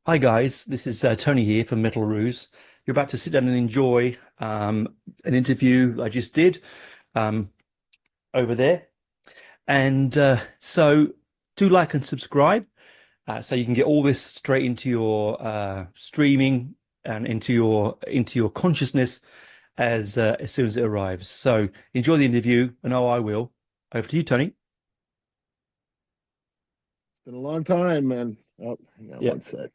Hi guys, this is Tony here from Roos. You're about to sit down and enjoy an interview I just did um, over there, and so do like and subscribe so you can get all this straight into your streaming and into your consciousness as soon as it arrives. So enjoy the interview, and I will. Over to you, Tony. Been a long time, man. Oh, hang on Yeah, one sec.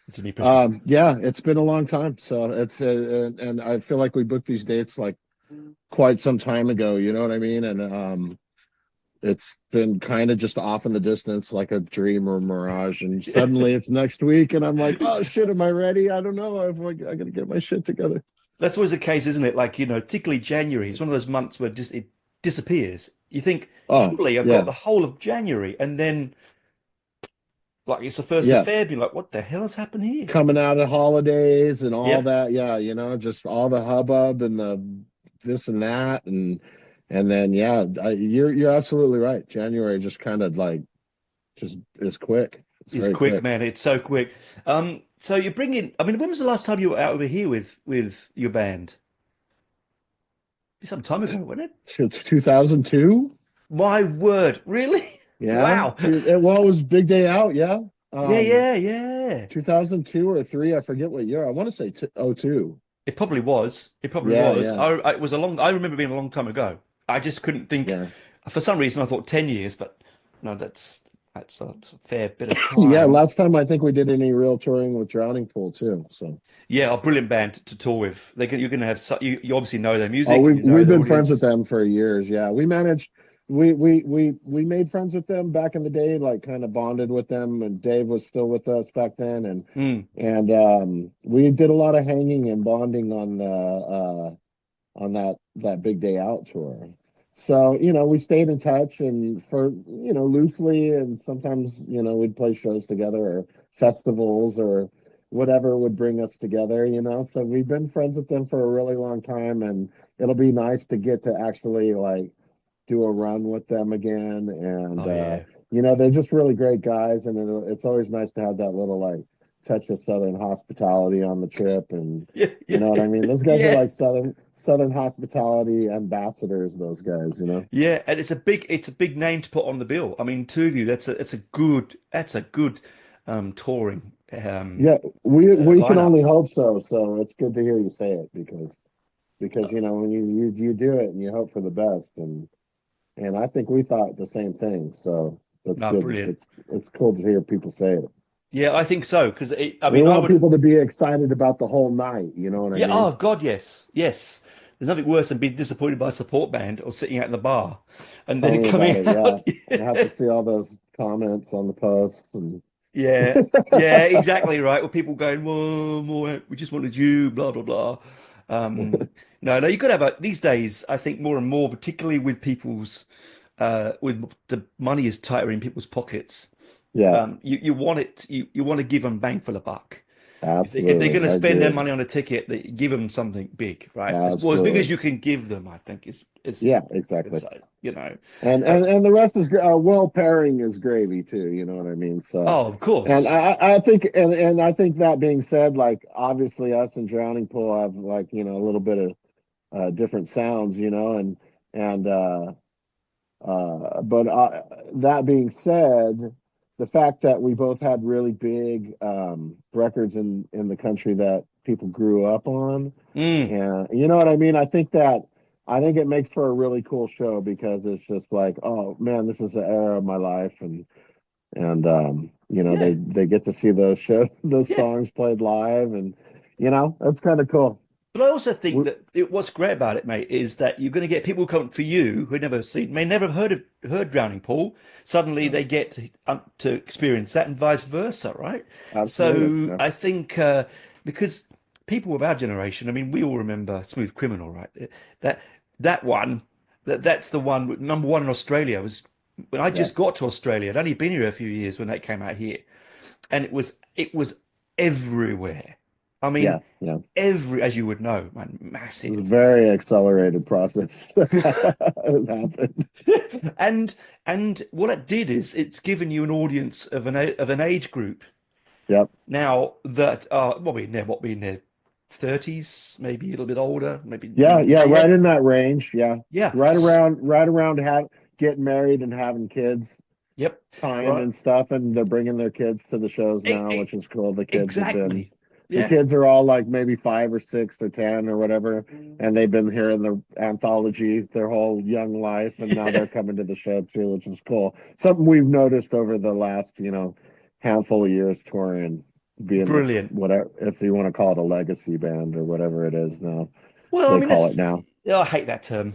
it's me pushing. Yeah, it's been a long time. So it's and I feel like we booked these dates like quite some time ago. You know what I mean? And it's been kind of just off in the distance, like a dream or mirage. And suddenly it's next week, and I'm like, oh shit, am I ready? I don't know. I gotta get my shit together. That's always the case, isn't it? Like, particularly January, it's one of those months where just it disappears. You think, Oh surely I've got yeah, the whole of January, and then like it's the first of yeah. Feb, you're like, what the hell has happened here? Coming out of holidays and all Yep. that. Yeah, just all the hubbub and the this and that and then yeah, you're absolutely right. January just kind of like just is quick. It's It's very quick, quick. man. It's so quick. So you're bringing, I mean, when was the last time you were out over here with your band? Some time ago, wasn't it? 2002. My word, really? Yeah. Wow. Well, it was big day out. Yeah. Yeah, yeah, yeah. 2002 or three. I forget what year. I want to say '02. It probably was. It probably Yeah. was. Yeah. It was a long. I remember being a long time ago. I just couldn't think. Yeah. For some reason, I thought 10 years, but no, that's a fair bit of Yeah. time. Last time I think we did any real touring with Drowning Pool too. So. Yeah, a brilliant band to tour with. You're going to have you obviously know their Oh, music. we've You know we've their been friends with audience. them for years. Yeah, we managed. We made friends with them back in the day. Like kind of bonded with them, and Dave was still with us back then, Mm. and we did a lot of hanging and bonding on that big day out tour. So we stayed in touch and for loosely, and sometimes we'd play shows together or festivals or whatever would bring us together. So we've been friends with them for a really long time, and it'll be nice to get to actually like do a run with them again. And Oh yeah. they're just really great guys, and it's always nice to have that little like touch of Southern hospitality on the trip. And Yeah, you yeah, know what I mean? Those guys are yeah, like Southern hospitality ambassadors, those guys. yeah. And it's a big name to put on the bill. I mean, two of you. That's a good touring Yeah, we can lineup. only hope so. So it's good to hear you say it because when you do it and you hope for the best, and I think we thought the same thing. So that's No, good. brilliant. It's cool to hear people say it. Yeah, I think so because I We mean, I want would. people to be excited about the whole night. You know what I Yeah. mean? Oh God, yes, yes. There's nothing worse than being disappointed by a support band or sitting out in the bar and Tell then me about coming it. Yeah, out. I have to Yeah, see all those comments on the posts and yeah, yeah, exactly right. Or people going, "Whoa, more. We just wanted you." Blah blah blah. Um, no, no. You could have these days. I think more and more, particularly with with the money is tighter in people's pockets. yeah, You want it. You want to give them bang for the buck. If they're going absolutely. to I spend their agree. money on a ticket, give them something big, right? As big as Absolutely. you can give them, I think is Yeah, exactly. it's you know. And Uh, and and the rest is well pairing is gravy too. You know what I mean? So, oh, of and course. I think and I think that being said, like obviously us and Drowning Pool have like a little bit of different sounds, and but that being said, the fact that we both had really big records in the country that people grew up on, Mm. and you know what I mean? I think it makes for a really cool show because it's just like, oh man, this is the era of my life, and Yeah, they get to see those shows, those yeah. songs played live, and that's kind of cool. But I also think We, that what's great about it, mate, is that you're going to get people who come for you who never seen, may never have heard Drowning Pool. Suddenly they get to experience that, and vice versa, right? absolutely, So yeah, I think because people of our generation, I mean, we all remember Smooth Criminal, right? That that one, that's the one number one in Australia was when I yeah, just got to Australia. I'd only been here a few years when that came out here, and it was everywhere. I yeah, mean, yeah. as you would know, man, It was a massive. very accelerated process that happened. And and what it did is it's given you an audience of an age group Yep. Now that what we in their 30s, maybe a little bit older, Yeah, maybe yeah, yeah, right in that range. Yeah. yeah, Right around getting married and having kids yep, time right, and stuff, and they're bringing their kids to the shows now, which is cool. exactly, The yeah, kids are all like maybe 5 or 6 or 10 or whatever, and they've been here in the anthology their whole young life, and now they're coming to the show too, which is cool. Something we've noticed over the last, handful of years touring, being this brilliant. whatever, if you want to call it a legacy band or whatever it is now, Well, I they mean, call it that's now. yeah, I hate that term.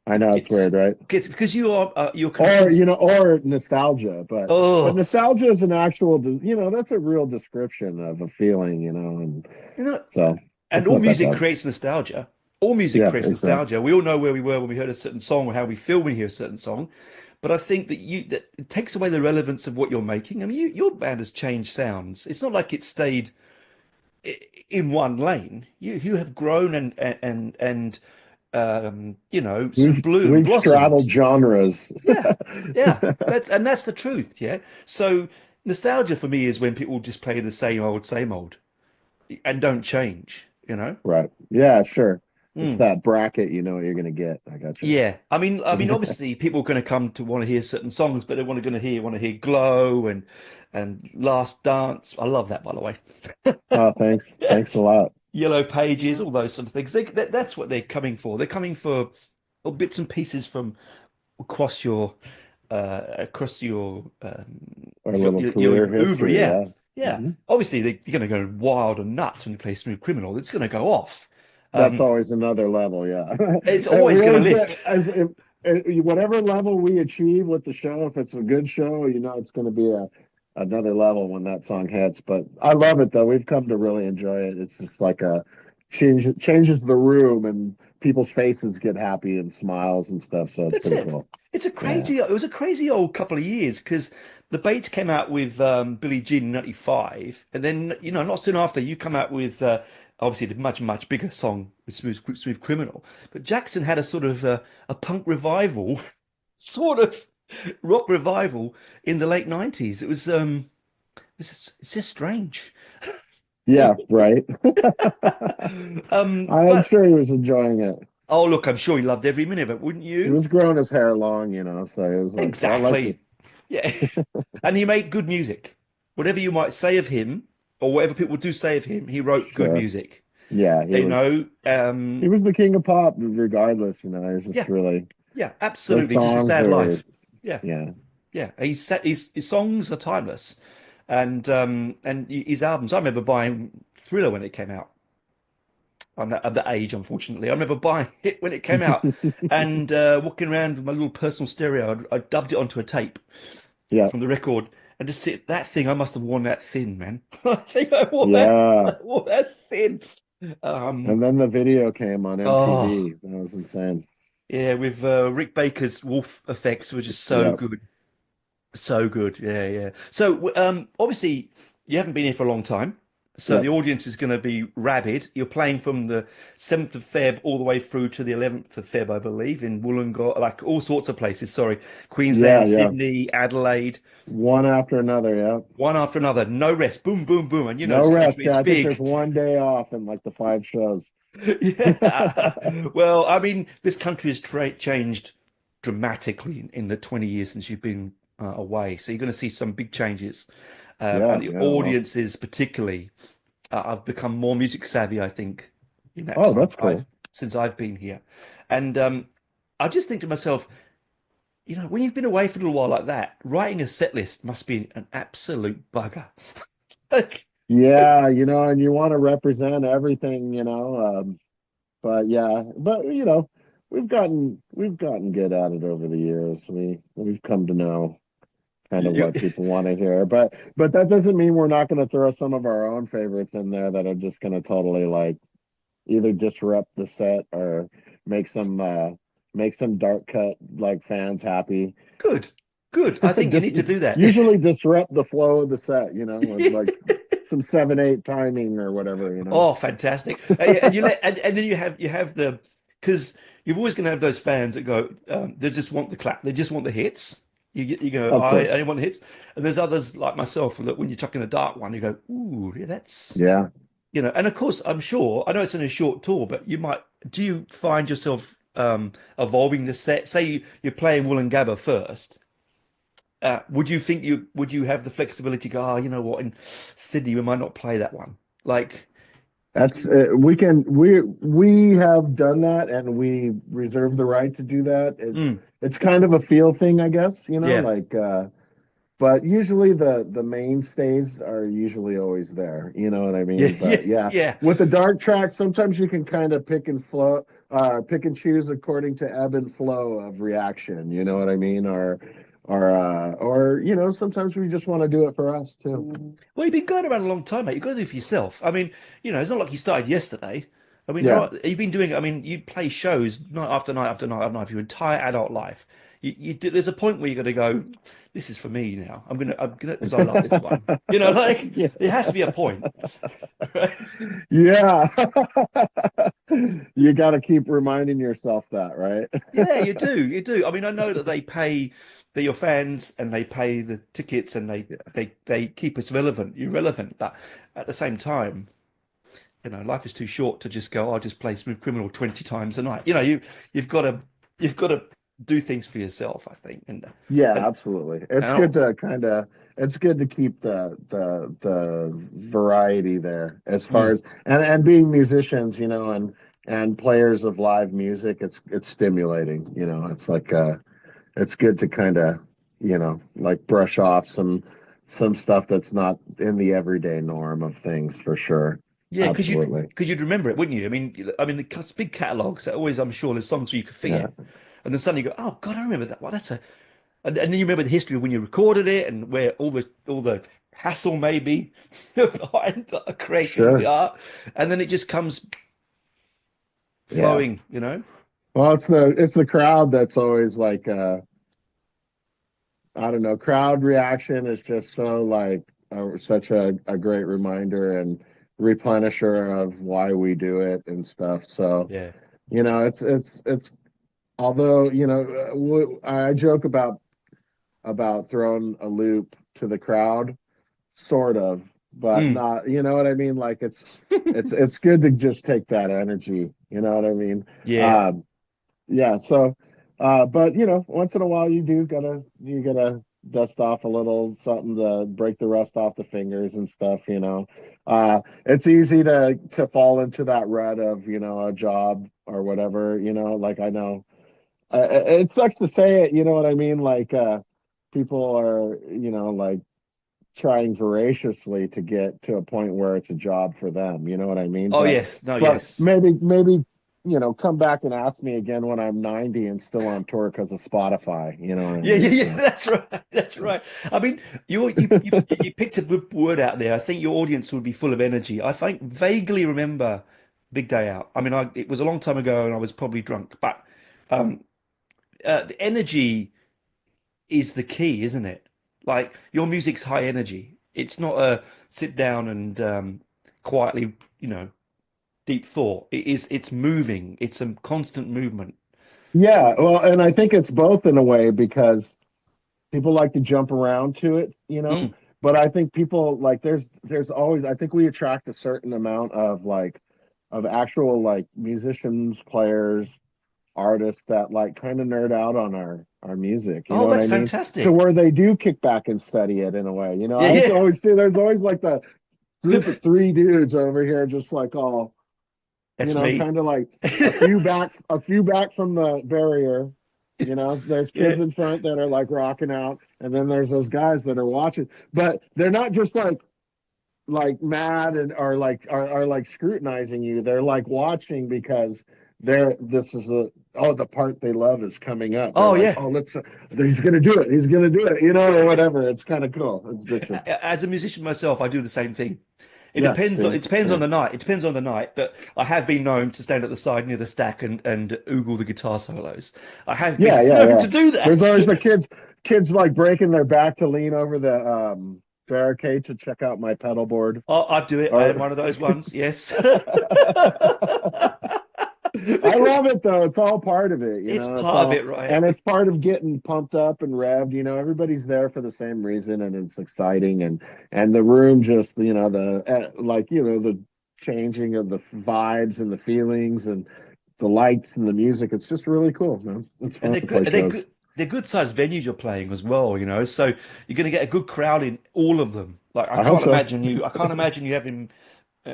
I know it's weird, right? It's because you're kind of Or or nostalgia, but oh, nostalgia is an actual, that's a real description of a feeling, and you know, so and it's all not that music bad. creates nostalgia. All music Yeah, creates exactly. nostalgia. We all know where we were when we heard a certain song or how we feel when we hear a certain song. But I think that it takes away the relevance of what you're making. I mean, your band has changed sounds. It's not like it stayed in one lane. You have grown and sort of bloomed, We've blossomed. straddled genres. Yeah, yeah. That's the truth. Yeah. So nostalgia for me is when people just play the same old, and don't change. Right. Yeah, sure. It's Mm. that bracket, you know what you're gonna get. I got you. Yeah. I mean, obviously, people are going to come to want to hear certain songs, but they want to hear "Glow" and "Last Dance." I love that, by the way. Oh, thanks. Yeah. Thanks a lot. Yellow Pages, all those sort of things. That's what they're coming for. They're coming for bits and pieces from across across Our little your career oeuvre. history, Yeah, yeah. yeah. Hmm. Obviously, you're going to go wild and nuts when you play Smooth Criminal. It's going to go off. That's Um, always another level, yeah. it's We always going to always lift. as if, whatever level we achieve with the show, if it's a good show, it's going to be another level when that song hits. But I love it though. We've come to really enjoy it. It's just like a changes the room, and people's faces get happy and smiles and stuff. So it's That's pretty it. cool. It's a Yeah, crazy. It was a crazy old couple of years because the Bates came out with Billie Jean in '95, and then not soon after you come out with obviously the much bigger song with Smooth Criminal. But Jackson had a sort of a punk revival, sort of rock revival in the late '90s. It's just strange. yeah, right. I'm But sure he was enjoying it. oh look, I'm sure he loved every minute of it, wouldn't He you? was growing his hair long, so he was like, I like Exactly. this. Yeah. And he made good music. Whatever you might say of him, or whatever people do say of him, he wrote good Sure. music. Yeah, You know, he was the king of pop, regardless. He was just yeah, really yeah, those absolutely. Just a songs sad are, life. Yeah, yeah, yeah. His songs are timeless, and his albums. I remember buying Thriller when it came out. I'm at that age, unfortunately. I remember buying it when it came out, and walking around with my little personal stereo. I dubbed it onto a tape yeah, from the record and just sit that thing. I must have worn that thin, man. I think I wore that. yeah. I wore that thin. Um, And then the video came on oh MTV. That was insane. yeah, with Rick Baker's wolf effects were just so Yeah, good, so good. Yeah, yeah. So obviously you haven't been here for a long time. So yep, the audience is going to be rabid. You're playing from the 7th of Feb all the way through to the 11th of Feb, I believe, in Wollongong, like all sorts of places. Sorry, yeah, Queensland, yeah. Sydney, Adelaide. One after another. Yeah, One after another, no rest, boom, boom, boom. And no this rest. country, it's Yeah, I think there's big. one day off in like the 5 shows. Yeah. Well, I mean, this country has changed dramatically in the 20 years since you've been away. So you're going to see some big changes. And Yeah, the yeah. Well, audiences, particularly, I've become more music savvy, I think, in that oh, time that's I've cool. since I've been here. And I just think to myself, when you've been away for a little while like that, writing a set list must be an absolute bugger. Like, Yeah, and you want to represent everything, but yeah, but we've gotten good at it over the years. We've come to know kind of you, what people want to hear, but that doesn't mean we're not going to throw some of our own favorites in there that are just going to totally like either disrupt the set or make some uh make some dark cut like fans happy. good, good. I think you need Just to do that. usually disrupt the flow of the set, with like some 7/8 timing or whatever. Oh, fantastic! Yeah, and and then you have because you're always going to have those fans that go, they just want the clap, they just want the hits. You go, Of I only course. want hits. And there's others like myself that when you're chucking a dark one, you go, ooh, yeah, that's, Yeah. and of course, I'm sure, I know it's in a short tour, but do you find yourself evolving the set? Say you're playing Woolloongabba first. Would you have the flexibility to go, you know what, in Sydney, we might not play that one? Like, That's we have done that and we reserve the right to do that. mm, It's kind of a feel thing, I guess, yeah, like but usually the mainstays are usually always there, you know what I yeah, mean? yeah, But yeah, yeah. with the dark tracks, sometimes you can kind of pick and choose according to ebb and flow of reaction, you know what I mean? Or sometimes we just want to do it for us too. Well, you've been going around a long time, mate. You've got to do it for yourself. I mean, it's not like you started yesterday. I mean, Yeah. right, you've been doing it. I mean, you play shows night after night after night after night for your entire adult life. There's a point where you got to go, this is for me now. I'm gonna, because I love this one. Like Yeah. there has to be a point, right? Yeah. You got to keep reminding yourself that, right? Yeah, you do. You do. I mean, I know that they're your fans and they pay the tickets and they keep us relevant. You're relevant, but at the same time, life is too short to just go, I'll just play Smooth Criminal 20 times a night. You've got to you've got to do things for yourself, I think. Yeah, And, absolutely. It's and good to it's good to keep the variety there as far mm, as and being musicians, and players of live music, it's stimulating, It's like it's good to kind of, like brush off some stuff that's not in the everyday norm of things for sure. yeah, because Absolutely. you'd remember it, wouldn't you? I mean, the big catalogs. Always, I'm sure there's songs where you could Yeah. forget, and then suddenly you go, oh God, I remember that. Well, that's a and then you remember the history of when you recorded it and where all the hassle maybe behind creating the Sure. art, and then it just comes Yeah. flowing. Well, it's the crowd that's always like I don't know, crowd reaction is just so like such a great reminder and replenisher of why we do it and stuff. So, Yeah. it's although, I joke about throwing a loop to the crowd, sort of, but Mm. not, you know what I mean? Like it's good to just take that energy, you know what I mean? Yeah. Um, yeah, so but once in a while you gotta dust off a little something to break the rust off the fingers and stuff. It's easy to fall into that rut of, a job or whatever, like I know it sucks to say it, you know what I mean? Like people are, like trying voraciously to get to a point where it's a job for them. You know what I mean? Oh But yes. No. but Yes. maybe come back and ask me again when I'm 90 and still on tour because of Spotify. You know what I Yeah. Yeah. mean? Yeah. So That's right. That's right. I mean, you picked a good word out there. I think your audience would be full of energy. I think vaguely remember Big Day Out. I mean, it was a long time ago and I was probably drunk, but um, the energy is the key, isn't it? Like your music's high energy. It's not a sit down and quietly, deep thought. It's moving. It's a constant movement. yeah, well, and I think it's both in a way because people like to jump around to it. Mm. But I think people like there's always I think we attract a certain amount of like of actual like musicians, players, artists that like kind of nerd out on our music, you know Oh, what that's I mean? To fantastic. where they do kick back and study it in a way. Yeah, I yeah. always see there's always like the group of three dudes over here just like all, That's me. kind of like a few back from the barrier. There's Yeah. kids in front that are like rocking out, and then there's those guys that are watching. But they're not just like mad and are like scrutinizing you. They're like watching because this is the part they love is coming up. They're Oh, like, yeah. oh, let's he's gonna do it, or whatever. It's kind of cool. It's bitching. As a musician myself, I do the same thing. It Yeah, depends on see, it depends on same. the night. It depends on the night, but I have been known to stand at the side near the stack and oogle the guitar solos. I have been Yeah, yeah, known yeah. to do There's that. always the kids like breaking their back to lean over the barricade to check out my pedal board. I do it. I am Or one of those ones. Yes. I because love it though. It's all part of it, you it's know. It's part of all, it, right? and it's part of getting pumped up and revved. You know, everybody's there for the same reason, and it's exciting. And the room just, you know, like you know the changing of the vibes and the feelings and the lights and the music. It's just really cool, man. It's And fun to play they're shows. good. They're good sized venues you're playing as well, you know. So you're going to get a good crowd in all of them. Like I hope so. I can't imagine you having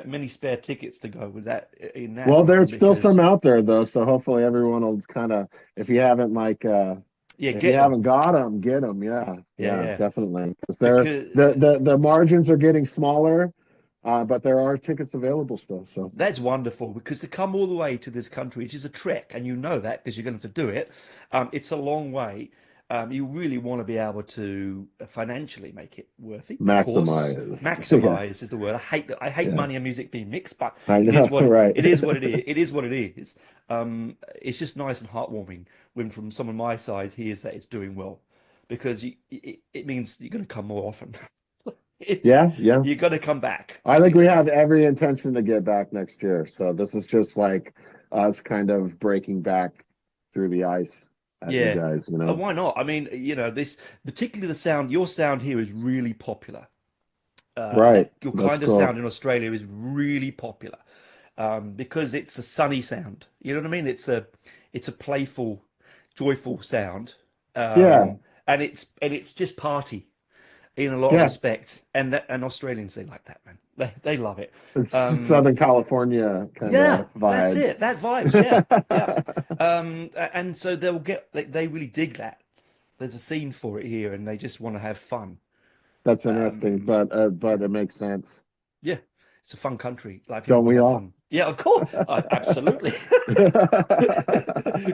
many spare tickets to go with that in that Well, one there's still some because out there though, so hopefully everyone will kind of, if you haven't yeah, if you get them. haven't got them, get them. Yeah, Yeah, yeah, yeah. definitely. Because they're Because the margins are getting smaller, but there are tickets available still. So that's wonderful because to come all the way to this country, which is a trek, and you know that because you're going to have to do it. It's a long way. You really want to be able to financially make it worthy, of course. maximize. Yeah, Maximize is the word. I hate yeah. money and music being mixed, but I know, right? it is what it is. It is what it is. It's just nice and heartwarming when from someone my side hears that it's doing well, because it means you're going to come more often. It's Yeah, yeah. you're going to come back. I think we have every intention to get back next year. So this is just like us kind of breaking back through the ice at you Yeah. guys. You know, Why not? I mean, you know, this particularly the sound, your sound here is really popular. right? That your That's kind of sound cool. in Australia is really popular because it's a sunny sound. You know what I mean? It's a playful, joyful sound, Yeah, and it's just party in a lot of yeah. respects. And Australians they like that, man. They love it. It's Um, Southern California kind yeah, of that's vibes. it. That vibes. Yeah, yeah. And so they really dig that. There's a scene for it here, and they just want to have fun. That's interesting, Um, but it makes sense. yeah, it's a fun country. Like people Don't want we to have all? fun. Yeah, of course, absolutely.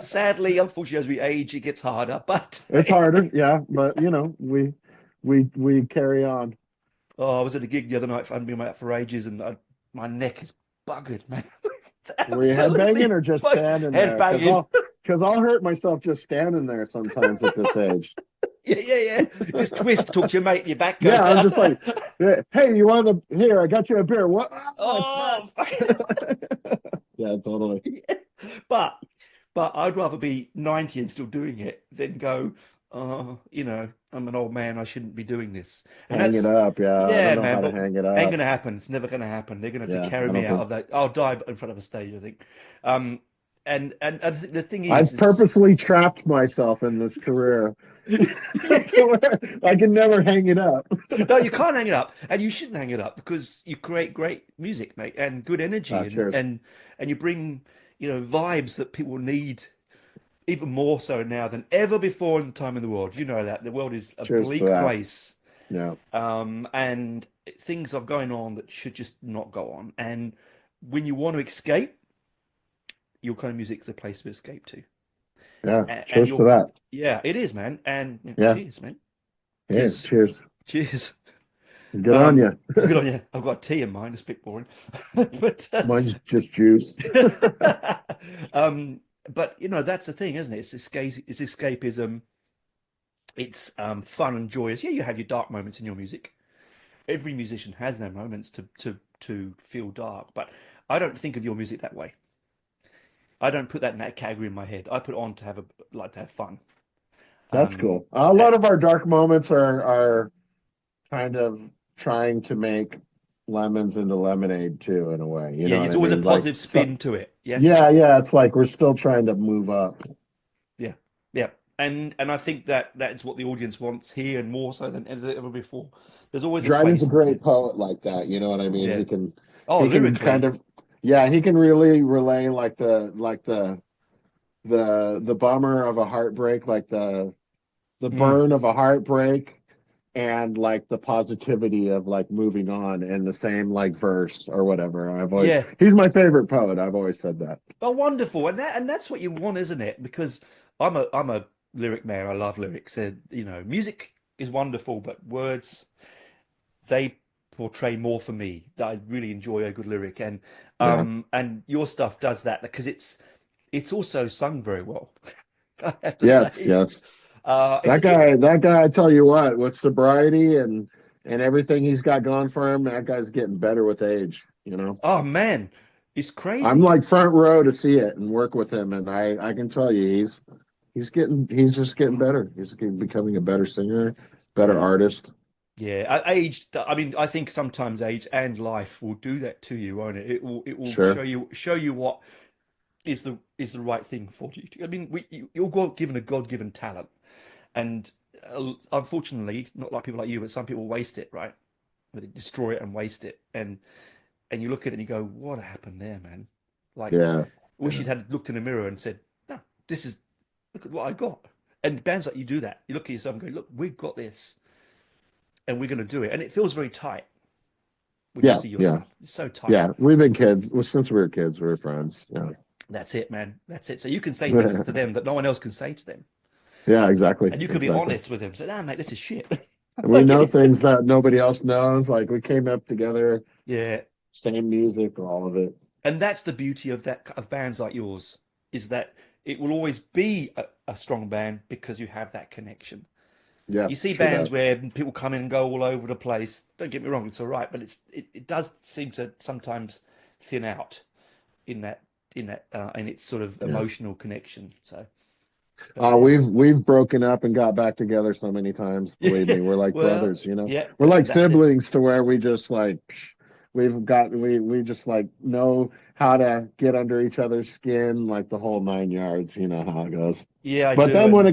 Sadly, unfortunately, as we age, it gets harder. But It's harder, yeah, but you know, we carry on. oh, I was at a gig the other night. I haven't been out for ages, and my neck is buggered, man. It's Were you headbanging absolutely or just buggered. standing Head there? banging. Because I'll hurt myself just standing there sometimes at this age. Yeah, yeah, yeah. Just twist, talk to your mate, and your back Yeah, goes I'm out. just like, hey, you want a here? I got you a beer. What? Oh, Oh, fuck. fuck. Yeah, totally. But I'd rather be 90 and still doing it than go, oh, you know, I'm an old man, I shouldn't be doing this. And Hang it that's up. Yeah, I don't yeah, know man, how to but hang it ain't up. gonna happen. It's never gonna happen. They're gonna have to Yeah, carry I me don't out think of that. I'll die in front of a stage, I think. Um and the thing I've is purposely trapped myself in this career yeah, to where I can never hang it up. no, you can't hang it up, and you shouldn't hang it up because you create great music, mate, and good energy, Cheers. and you bring, you know, vibes that people need even more so now than ever before in the time in the world. You know that the world is a Cheers to bleak that. place, Yeah, and things are going on that should just not go on. And when you want to escape, your kind of music's a place to escape to. yeah. And Cheers to you're, that. yeah, it is, man. And you know, Yeah, cheers, man. yeah. Cheers, Cheers. cheers. Good on you. Good on you. I've got tea in mine. It's a bit boring, but Mine's just juice. um, but you know that's the thing, isn't it? It's escapism. It's fun and joyous. Yeah, you have your dark moments in your music. Every musician has their moments to feel dark, but I don't think of your music that way. I don't put that in that category in my head. I put it on to have a like to have fun. That's Um, cool. A uh, lot of our dark moments are kind of trying to make lemons into lemonade too, in a way. You yeah, know what it's I always a mean? Like, positive so, spin to it. yeah, Yes. yeah. It's like we're still trying to move up. Yeah, yeah, and I think that that's what the audience wants here, and more so than ever before. There's always a Dryden's a place. great poet like that. You know what I mean? Yeah. He can, Oh, he can kind lyrically. of, yeah, he can really relay like the bummer of a heartbreak, like the Mm. burn of a heartbreak, and like the positivity of like moving on in the same like verse or whatever. Yeah. He's my favorite poet. I've always said that. Oh, wonderful. And that's what you want, isn't it? Because I'm a lyric man. I love lyrics. You know, music is wonderful, but words they portray more for me. I really enjoy a good lyric, Yeah. and your stuff does that because it's also sung very well. I have to Yes, say. yes. It's a different. That guy, I tell you what, with sobriety and everything he's got going for him, that guy's getting better with age, you know? Oh man, It's I'm crazy. like front row to see it and work with him, and I can tell you he's just getting better. Becoming a better singer, better Yeah. artist. Yeah, age. I mean, I think sometimes age and life will do that to you, won't it? It will Sure. show you what is the right thing for you. I mean, you're given a God-given talent, and unfortunately, not like people like you, but some people waste it, right? They destroy it and waste it, and you look at it and you go, "What happened there, man?" Like, Yeah. wish Yeah. you'd had looked in the mirror and said, "No, this is look at what I got." And bands like you do that. You look at yourself and go, "Look, we've got this, and we're going to do it," and it feels very tight when you Yeah. see your Yeah. stuff. It's so tight. Yeah. We've been kids. Well, since we were kids, we were friends. Yeah. That's it, man. That's it. So you can say things to them that no one else can say to them, Yeah, exactly. and you can be Exactly. honest with them. Say, "Nah, mate, this is shit." We Like know it. things that nobody else knows. Like we came up together, Yeah, same music, all of it. and that's the beauty of that of bands like yours is that it will always be a strong band because you have that connection. Yeah, You see true bands that. where people come in and go all over the place. Don't get me wrong, it's all right, but it does seem to sometimes thin out in that in its sort of Yeah. emotional connection. So, but yeah, We've broken up and got back together so many times. Believe yeah. me, we're like Well, brothers, you know. yeah, We're like that's it. siblings to where we just like we just like know how to get under each other's skin, like the whole nine yards. You know how it goes. Yeah, I But do, then and when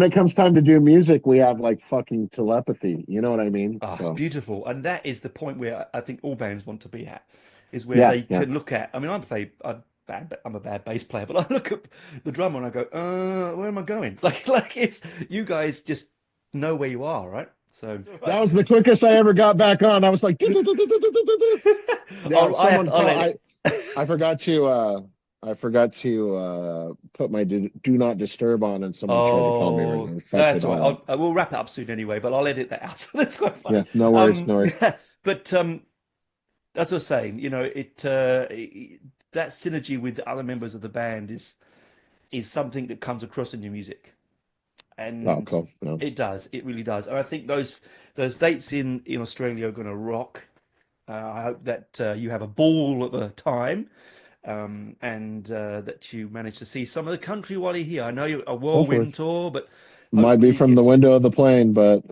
it comes time to do music, we have like fucking telepathy. You know what I mean? oh, it's So beautiful. And that is the point where I think all bands want to be at, is where yeah, they yeah, can look at. I mean, I'm a bad bass player, but I look at the drummer and I go, where am I going? Like it's you guys just know where you are, right? So, that was the quickest I ever got back on. I was like, yeah. I have to. I'll let it. I forgot to put my do not disturb on, and someone tried to call me right Oh, now. Fucked that's it all right. all up. I will wrap it up soon anyway, but I'll edit that out. So that's quite Yeah, funny. no worries, no worries. But as I was saying, that synergy with the other members of the band is something that comes across in your music, Oh, and cool. No. it does. It really does. And I think those dates in Australia are going to rock. I hope that you have a ball of a time, and that you manage to see some of the country while you're here. I know you're a Hopefully, whirlwind tour, but might hopefully be you from the get. window of the plane, but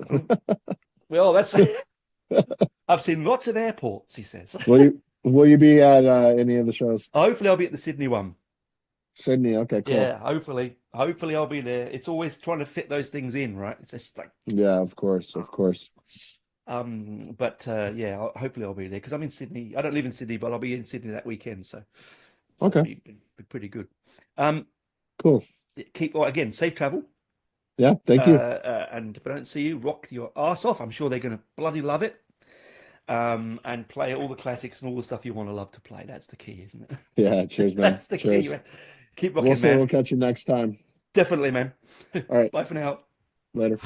Well, that's. I've seen lots of airports, he says. will you be at any of the shows? Hopefully, I'll be at the Sydney one. Sydney. Okay, cool. Yeah, hopefully I'll be there. It's always trying to fit those things in, right? It's just like, Yeah, of course, of course. but yeah, hopefully I'll be there because I'm in Sydney. I don't live in Sydney, but I'll be in Sydney that weekend, so it'll Okay, be pretty good. Um, cool. keep well, again, safe travel. Yeah, thank you. And if I don't see you, rock your ass off. I'm sure they're going to bloody love it. And play all the classics and all the stuff you want to love to play. That's the key, isn't Yeah, it? cheers, man. That's the key, Cheers. man. Keep We'll rocking, say man. we'll catch you next time. Definitely, man. All right, Bye for now. later.